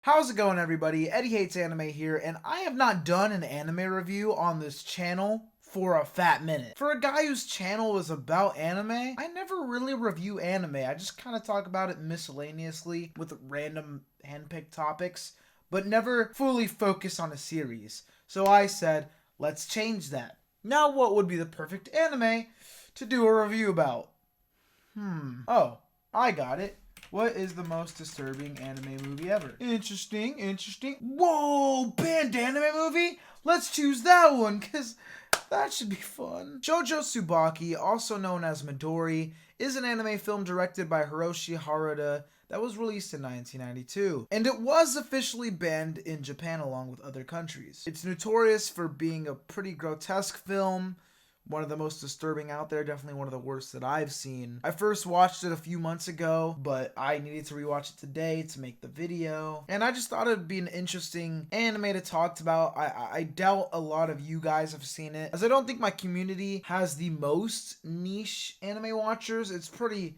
How's it going, everybody? Eddie Hates Anime here, and I have not done an anime review on this channel for a fat minute. For a guy whose channel is about anime, I never really review anime. I just kind of talk about it miscellaneously with random handpicked topics, but never fully focus on a series. So I said, let's change that. Now what would be the perfect anime to do a review about? Oh, I got it. What is the most disturbing anime movie ever? Interesting. Whoa, banned anime movie? Let's choose that one, because that should be fun. Shoujo Tsubaki, also known as Midori, is an anime film directed by Hiroshi Haruda that was released in 1992. And it was officially banned in Japan along with other countries. It's notorious for being a pretty grotesque film, one of the most disturbing out there, definitely one of the worst that I've seen. I first watched it a few months ago, but I needed to rewatch it today to make the video. And I just thought it'd be an interesting anime to talk about. I doubt a lot of you guys have seen it, as I don't think my community has the most niche anime watchers. It's pretty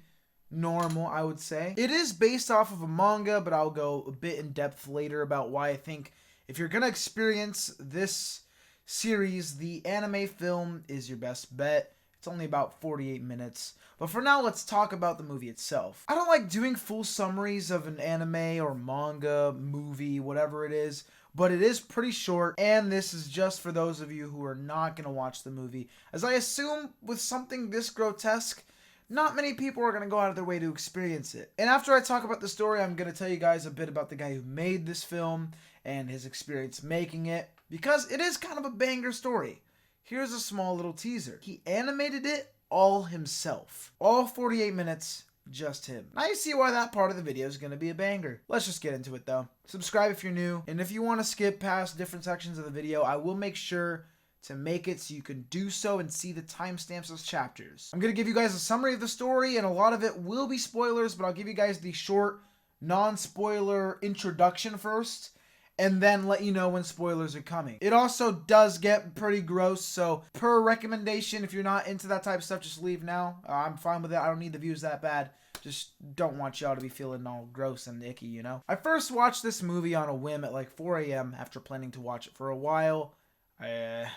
normal, I would say. It is based off of a manga, but I'll go a bit in depth later about why I think if you're gonna experience this series, the anime film is your best bet. It's only about 48 minutes. But for now, let's talk about the movie itself. I don't like doing full summaries of an anime or manga, movie, whatever it is, but it is pretty short, and this is just for those of you who are not going to watch the movie, as I assume with something this grotesque, not many people are going to go out of their way to experience it. And after I talk about the story, I'm going to tell you guys a bit about the guy who made this film and his experience making it, because it is kind of a banger story. Here's a small little teaser. He animated it all himself. All 48 minutes, just him. Now you see why that part of the video is going to be a banger. Let's just get into it though. Subscribe if you're new, and if you want to skip past different sections of the video, I will make sure to make it so you can do so and see the timestamps of chapters. I'm going to give you guys a summary of the story, and a lot of it will be spoilers, but I'll give you guys the short, non-spoiler introduction first, and then let you know when spoilers are coming. It also does get pretty gross, so per recommendation, if you're not into that type of stuff, just leave now. I'm fine with it. I don't need the views that bad. Just don't want y'all to be feeling all gross and icky, you know? I first watched this movie on a whim at like 4 a.m. after planning to watch it for a while. And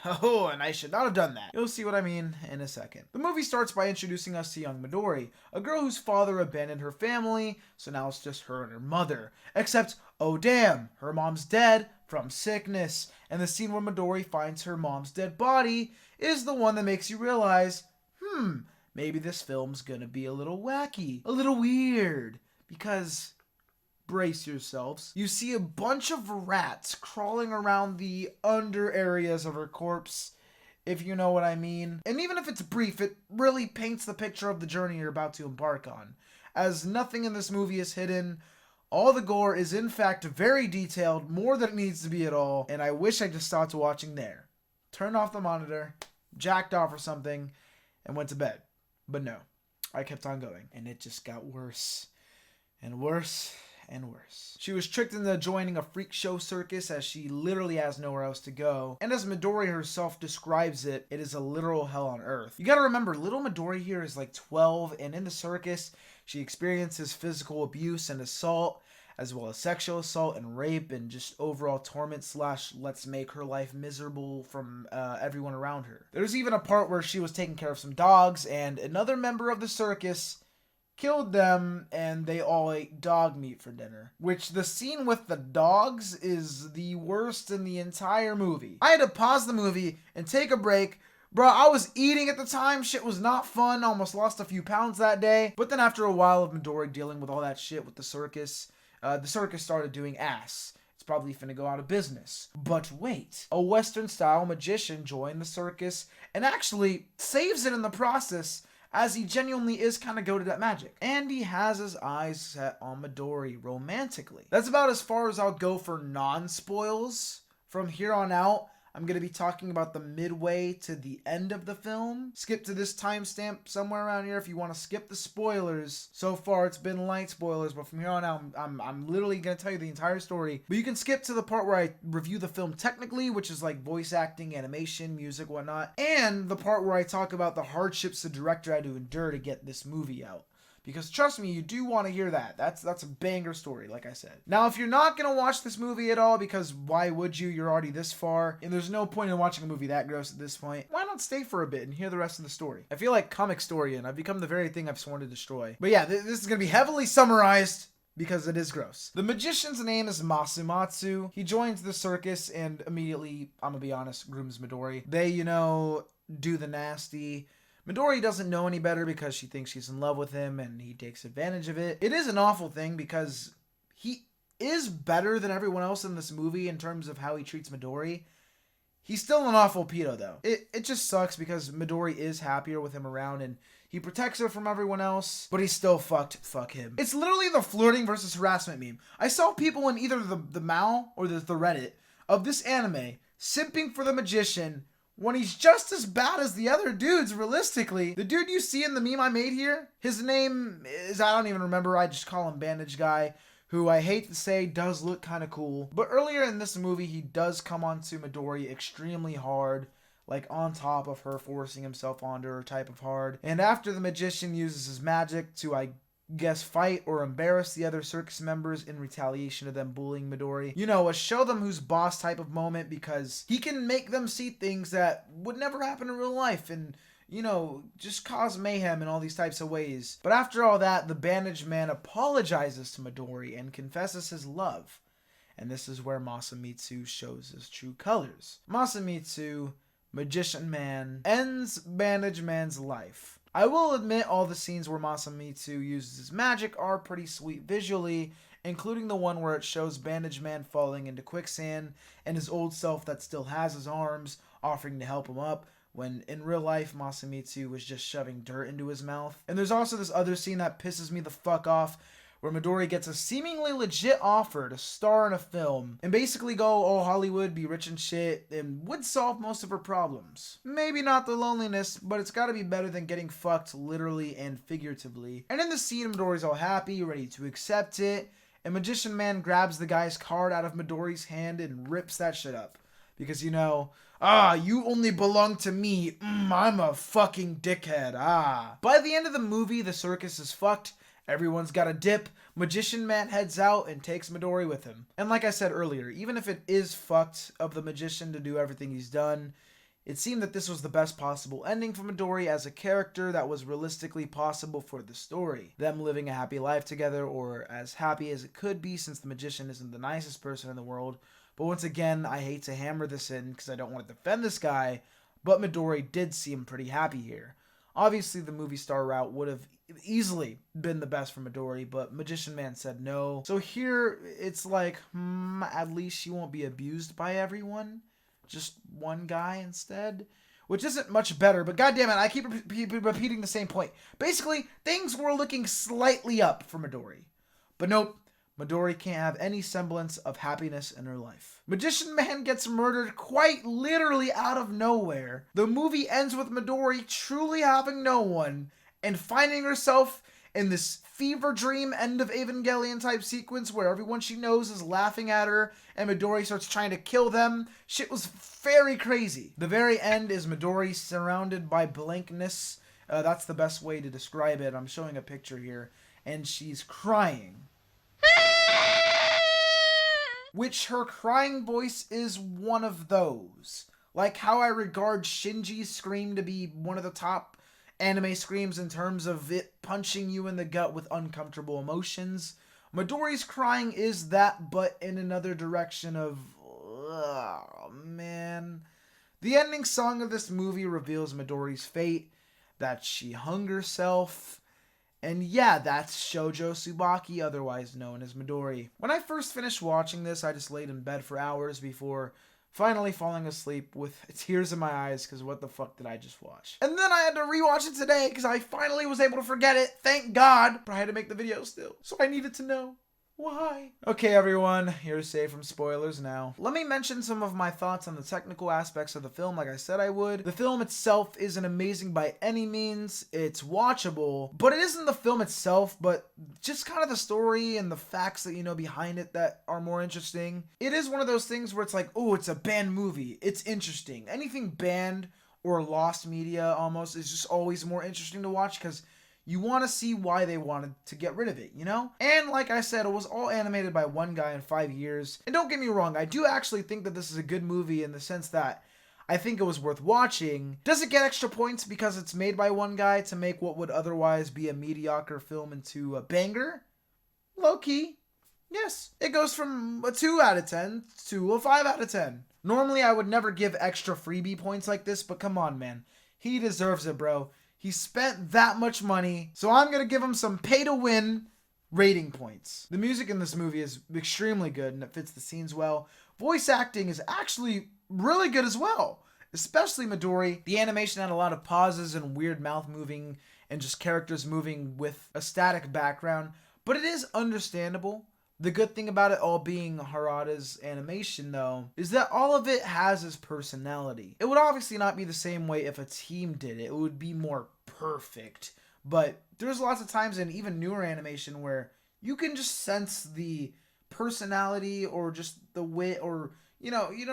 I should not have done that. You'll see what I mean in a second. The movie starts by introducing us to young Midori, a girl whose father abandoned her family, so now it's just her and her mother. Except, oh damn, her mom's dead from sickness, and the scene where Midori finds her mom's dead body is the one that makes you realize, maybe this film's gonna be a little wacky, a little weird, because brace yourselves. You see a bunch of rats crawling around the under areas of her corpse, if you know what I mean. And even if it's brief, it really paints the picture of the journey you're about to embark on, as nothing in this movie is hidden. All the gore is in fact very detailed, more than it needs to be at all, and I wish I just stopped watching there. Turned off the monitor, jacked off or something, and went to bed. But no, I kept on going, and it just got worse and worse and worse. She was tricked into joining a freak show circus, as she literally has nowhere else to go. And as Midori herself describes it, it is a literal hell on earth. You gotta remember, little Midori here is like 12, and in the circus, she experiences physical abuse and assault, as well as sexual assault and rape, and just overall torment / let's make her life miserable from everyone around her. There's even a part where she was taking care of some dogs, and another member of the circus killed them, and they all ate dog meat for dinner. Which, the scene with the dogs is the worst in the entire movie. I had to pause the movie and take a break. Bro, I was eating at the time. Shit was not fun. Almost lost a few pounds that day. But then after a while of Midori dealing with all that shit with the circus started doing ass. It's probably finna go out of business. But wait, a Western-style magician joined the circus and actually saves it in the process, as he genuinely is kind of goated at magic. And he has his eyes set on Midori romantically. That's about as far as I'll go for non-spoils. From here on out, I'm going to be talking about the midway to the end of the film. Skip to this timestamp somewhere around here if you want to skip the spoilers. So far, it's been light spoilers, but from here on out, I'm literally going to tell you the entire story. But you can skip to the part where I review the film technically, which is like voice acting, animation, music, whatnot. And the part where I talk about the hardships the director had to endure to get this movie out. because trust me, you do want to hear that. That's a banger story, like I said. Now, if you're not going to watch this movie at all, because why would you? You're already this far, and there's no point in watching a movie that gross at this point. Why not stay for a bit and hear the rest of the story? I feel like comic historian. I've become the very thing I've sworn to destroy. But yeah, this is going to be heavily summarized, because it is gross. The magician's name is Masumatsu. He joins the circus and immediately, I'm gonna be honest, grooms Midori. They, do the nasty. Midori doesn't know any better because she thinks she's in love with him, and he takes advantage of it. It is an awful thing because he is better than everyone else in this movie in terms of how he treats Midori. He's still an awful pedo, though. It just sucks because Midori is happier with him around, and he protects her from everyone else, but he's still fucked. Fuck him. It's literally the flirting versus harassment meme. I saw people in either the Mao or the Reddit of this anime simping for the magician when he's just as bad as the other dudes, realistically. The dude you see in the meme I made here, his name is, I don't even remember, I just call him Bandage Guy, who I hate to say does look kind of cool. But earlier in this movie, he does come onto Midori extremely hard, like on top of her, forcing himself onto her type of hard. And after the magician uses his magic to, I guess, fight or embarrass the other circus members in retaliation of them bullying Midori, a show them who's boss type of moment, because he can make them see things that would never happen in real life and just cause mayhem in all these types of ways. But after all that, the bandaged man apologizes to Midori and confesses his love. And this is where Masamitsu shows his true colors. Masamitsu, magician man, ends bandaged man's life. I will admit all the scenes where Masamitsu uses his magic are pretty sweet visually, including the one where it shows bandaged man falling into quicksand and his old self that still has his arms offering to help him up, when in real life Masamitsu was just shoving dirt into his mouth. And there's also this other scene that pisses me the fuck off, where Midori gets a seemingly legit offer to star in a film and basically go, oh, Hollywood, be rich and shit, and would solve most of her problems. Maybe not the loneliness, but it's gotta be better than getting fucked literally and figuratively. And in the scene, Midori's all happy, ready to accept it, and Magician Man grabs the guy's card out of Midori's hand and rips that shit up. Because, you only belong to me. I'm a fucking dickhead. By the end of the movie, the circus is fucked. Everyone's got a dip. Magician Man heads out and takes Midori with him. And like I said earlier, even if it is fucked of the magician to do everything he's done, it seemed that this was the best possible ending for Midori as a character that was realistically possible for the story. Them living a happy life together, or as happy as it could be, since the magician isn't the nicest person in the world. But once again, I hate to hammer this in because I don't want to defend this guy, but Midori did seem pretty happy here. Obviously, the movie star route would have easily been the best for Midori, but Magician Man said no. So here, it's like, at least she won't be abused by everyone. Just one guy instead. Which isn't much better, but goddammit, I keep repeating the same point. Basically, things were looking slightly up for Midori. But nope. Midori can't have any semblance of happiness in her life. Magician Man gets murdered quite literally out of nowhere. The movie ends with Midori truly having no one and finding herself in this fever dream end of Evangelion type sequence where everyone she knows is laughing at her and Midori starts trying to kill them. Shit was very crazy. The very end is Midori surrounded by blankness. That's the best way to describe it. I'm showing a picture here. And she's crying. Which her crying voice is one of those. Like how I regard Shinji's scream to be one of the top anime screams in terms of it punching you in the gut with uncomfortable emotions. Midori's crying is that, but in another direction of, oh man. The ending song of this movie reveals Midori's fate, that she hung herself. And yeah, that's Shoujo Tsubaki, otherwise known as Midori. When I first finished watching this, I just laid in bed for hours before finally falling asleep with tears in my eyes, because what the fuck did I just watch? And then I had to rewatch it today, because I finally was able to forget it, thank God, but I had to make the video still, so I needed to know. Why? Okay, everyone, you're safe from spoilers now. Let me mention some of my thoughts on the technical aspects of the film like I said I would. The film itself isn't amazing by any means. It's watchable, but it isn't the film itself, but just kind of the story and the facts that you know behind it that are more interesting. It is one of those things where it's like, oh, it's a banned movie. It's interesting. Anything banned or lost media almost is just always more interesting to watch because you want to see why they wanted to get rid of it, you know? And like I said, it was all animated by one guy in 5 years. And don't get me wrong, I do actually think that this is a good movie in the sense that I think it was worth watching. Does it get extra points because it's made by one guy to make what would otherwise be a mediocre film into a banger? Low key. Yes, it goes from a 2 out of 10 to a 5 out of 10. Normally, I would never give extra freebie points like this, but come on, man. He deserves it, bro. He spent that much money, so I'm going to give him some pay-to-win rating points. The music in this movie is extremely good, and it fits the scenes well. Voice acting is actually really good as well, especially Midori. The animation had a lot of pauses and weird mouth moving and just characters moving with a static background, but it is understandable. The good thing about it all being Harada's animation, though, is that all of it has his personality. It would obviously not be the same way if a team did it. It would be more perfect. But there's lots of times in even newer animation where you can just sense the personality or just the wit or,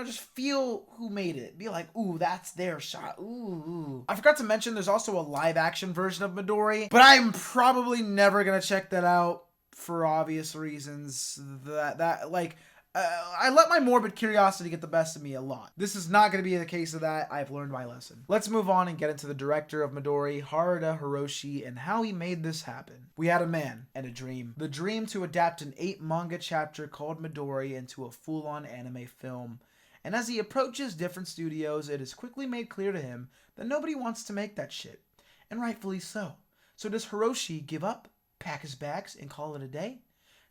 just feel who made it. Be like, ooh, that's their shot. Ooh. I forgot to mention there's also a live action version of Midori, but I'm probably never going to check that out. For obvious reasons, I let my morbid curiosity get the best of me a lot. This is not going to be the case of that. I've learned my lesson. Let's move on and get into the director of Midori, Harada Hiroshi, and how he made this happen. We had a man and a dream. The dream to adapt an 8 manga chapter called Midori into a full-on anime film. And as he approaches different studios, it is quickly made clear to him that nobody wants to make that shit. And rightfully so. So does Hiroshi give up, pack his bags, and call it a day?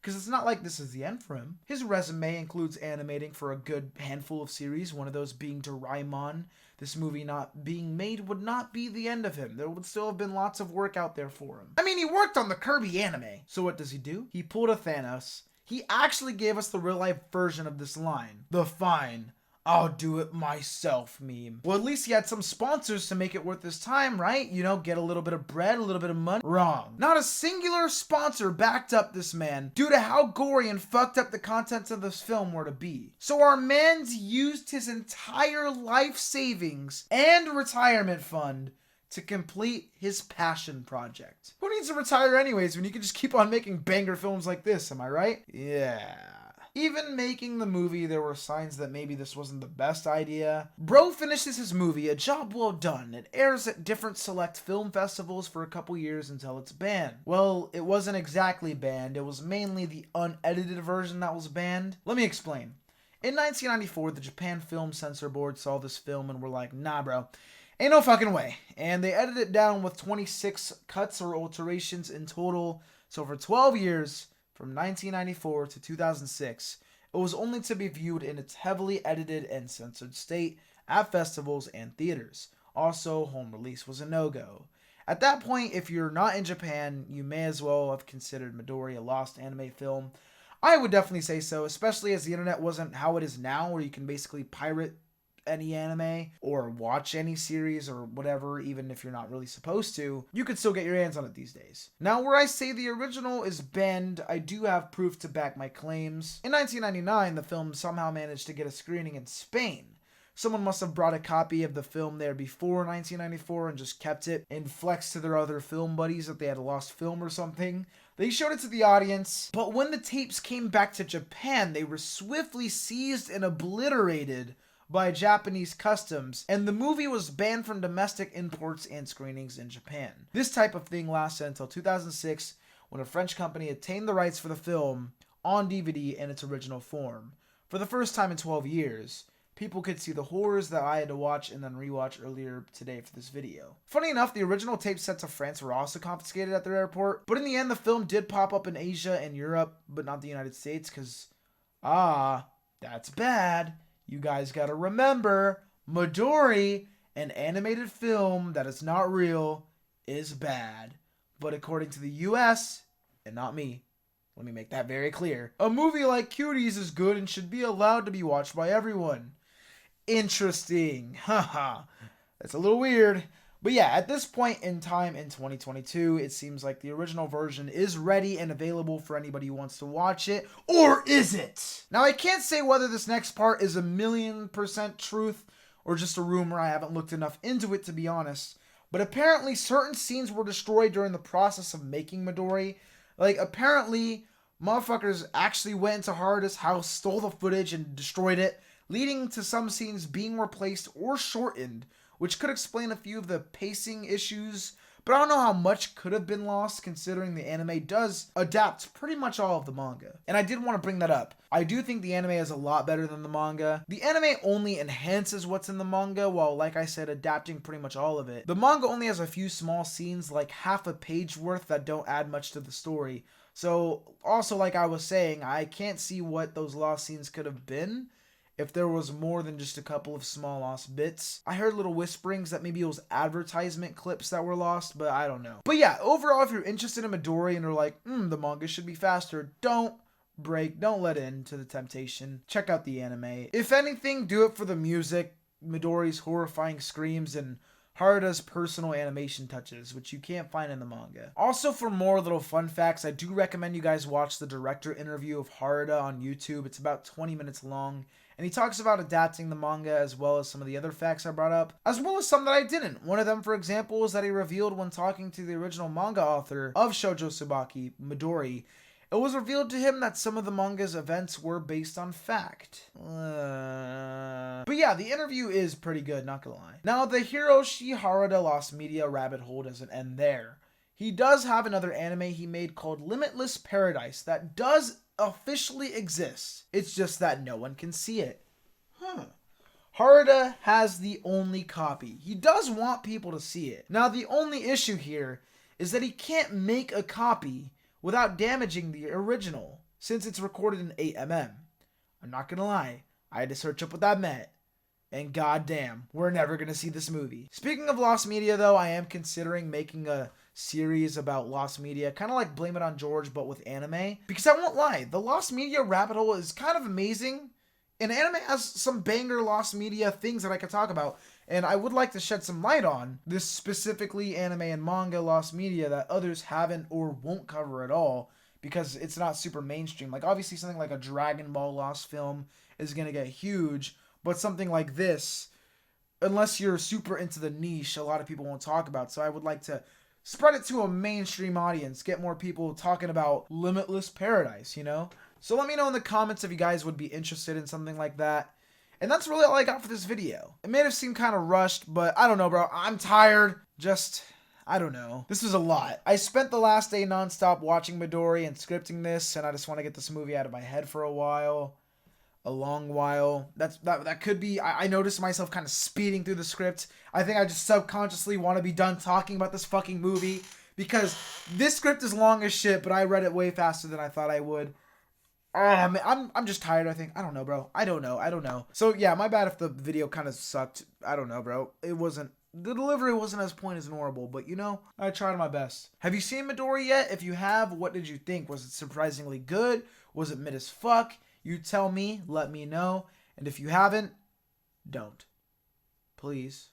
Because it's not like this is the end for him. His resume includes animating for a good handful of series, one of those being Doraemon. This movie not being made would not be the end of him. There would still have been lots of work out there for him. I mean, he worked on the Kirby anime. So what does he do? He pulled a Thanos. He actually gave us the real-life version of this line. The fine, I'll do it myself meme. Well, at least he had some sponsors to make it worth his time, right? Get a little bit of bread, a little bit of money. Wrong. Not a singular sponsor backed up this man due to how gory and fucked up the contents of this film were to be. So our man's used his entire life savings and retirement fund to complete his passion project. Who needs to retire anyways when you can just keep on making banger films like this, am I right? Yeah. Even making the movie, there were signs that maybe this wasn't the best idea. Bro finishes his movie, a job well done. It airs at different select film festivals for a couple years until it's banned. Well, it wasn't exactly banned. It was mainly the unedited version that was banned. Let me explain. In 1994, the Japan Film Censor Board saw this film and were like, nah bro, ain't no fucking way. And they edited it down with 26 cuts or alterations in total. So for 12 years, from 1994 to 2006, it was only to be viewed in its heavily edited and censored state at festivals and theaters. Also, home release was a no-go. At that point, if you're not in Japan, you may as well have considered Midori a lost anime film. I would definitely say so, especially as the internet wasn't how it is now, where you can basically pirate any anime or watch any series or whatever, even if you're not really supposed to. You could still get your hands on it these days. Now, where I say the original is banned, I do have proof to back my claims. In 1999, the film somehow managed to get a screening in Spain. Someone must have brought a copy of the film there before 1994 and just kept it and flexed to their other film buddies that they had a lost film or something. They showed it to the audience, but when the tapes came back to Japan, they were swiftly seized and obliterated by Japanese customs, and the movie was banned from domestic imports and screenings in Japan. This type of thing lasted until 2006, when a French company obtained the rights for the film on DVD in its original form. For the first time in 12 years, people could see the horrors that I had to watch and then rewatch earlier today for this video. Funny enough, the original tapes sent to France were also confiscated at their airport, but in the end, the film did pop up in Asia and Europe, but not the United States, because, that's bad. You guys gotta remember, Midori, an animated film that is not real, is bad. But according to the US, and not me, let me make that very clear, a movie like Cuties is good and should be allowed to be watched by everyone. Interesting. Haha. That's a little weird. But yeah, at this point in time in 2022, it seems like the original version is ready and available for anybody who wants to watch it. Or is it? Now, I can't say whether this next part is 1,000,000% truth or just a rumor. I haven't looked enough into it, to be honest. but apparently certain scenes were destroyed during the process of making Midori. Like, apparently, motherfuckers actually went into Haruda's house, stole the footage, and destroyed it, leading to some scenes being replaced or shortened, which could explain a few of the pacing issues, but I don't know how much could have been lost considering the anime does adapt pretty much all of the manga. And I did want to bring that up. I do think the anime is a lot better than the manga. The anime only enhances what's in the manga while, like I said, adapting pretty much all of it. The manga only has a few small scenes, like half a page worth, that don't add much to the story. So also, like I was saying, I can't see what those lost scenes could have been if there was more than just a couple of small lost bits. I heard little whisperings that maybe it was advertisement clips that were lost, but I don't know. But yeah, overall, if you're interested in Midori and are like, the manga should be faster, don't let in to the temptation. Check out the anime. If anything, do it for the music, Midori's horrifying screams, and Haruda's personal animation touches, which you can't find in the manga. Also, for more little fun facts, I do recommend you guys watch the director interview of Haruda on YouTube. It's about 20 minutes long, and he talks about adapting the manga as well as some of the other facts I brought up, as well as some that I didn't. One of them, for example, was that he revealed when talking to the original manga author of Shoujo Tsubaki, Midori, it was revealed to him that some of the manga's events were based on fact. But yeah, the interview is pretty good, not gonna lie. Now, the Hiroshi Haruda Lost Media rabbit hole doesn't end there. He does have another anime he made called Limitless Paradise that does officially exist. It's just that no one can see it. Haruda has the only copy. He does want people to see it. Now, the only issue here is that he can't make a copy without damaging the original, since it's recorded in 8mm. I'm not gonna lie, I had to search up what that meant, and goddamn, we're never gonna see this movie. Speaking of Lost Media though, I am considering making a series about Lost Media, kind of like Blame It on George, but with anime, because I won't lie, the Lost Media rabbit hole is kind of amazing, and anime has some banger Lost Media things that I could talk about, and I would like to shed some light on this specifically anime and manga Lost Media that others haven't or won't cover at all because it's not super mainstream. Like, obviously something like a Dragon Ball Lost film is going to get huge, but something like this, unless you're super into the niche, a lot of people won't talk about. So I would like to spread it to a mainstream audience, get more people talking about Limitless Paradise, you know? So let me know in the comments if you guys would be interested in something like that. And that's really all I got for this video. It may have seemed kind of rushed, but I don't know, bro. I'm tired. I don't know. This was a lot. I spent the last day nonstop watching Midori and scripting this, and I just want to get this movie out of my head for a while. A long while. That could be... I noticed myself kind of speeding through the script. I think I just subconsciously want to be done talking about this fucking movie, because this script is long as shit, but I read it way faster than I thought I would. I'm just tired, I think. I don't know, bro. I don't know. So, yeah, my bad if the video kind of sucked. I don't know, bro. The delivery wasn't as point as normal, but, you know, I tried my best. Have you seen Midori yet? If you have, what did you think? Was it surprisingly good? Was it mid as fuck? You tell me. Let me know. And if you haven't, don't. Please.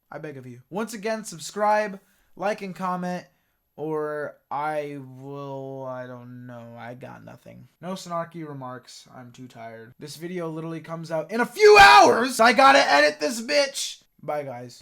I beg of you. Once again, subscribe, like, and comment. Or I don't know, I got nothing. No snarky remarks, I'm too tired. This video literally comes out in a few hours! I gotta edit this bitch! Bye, guys.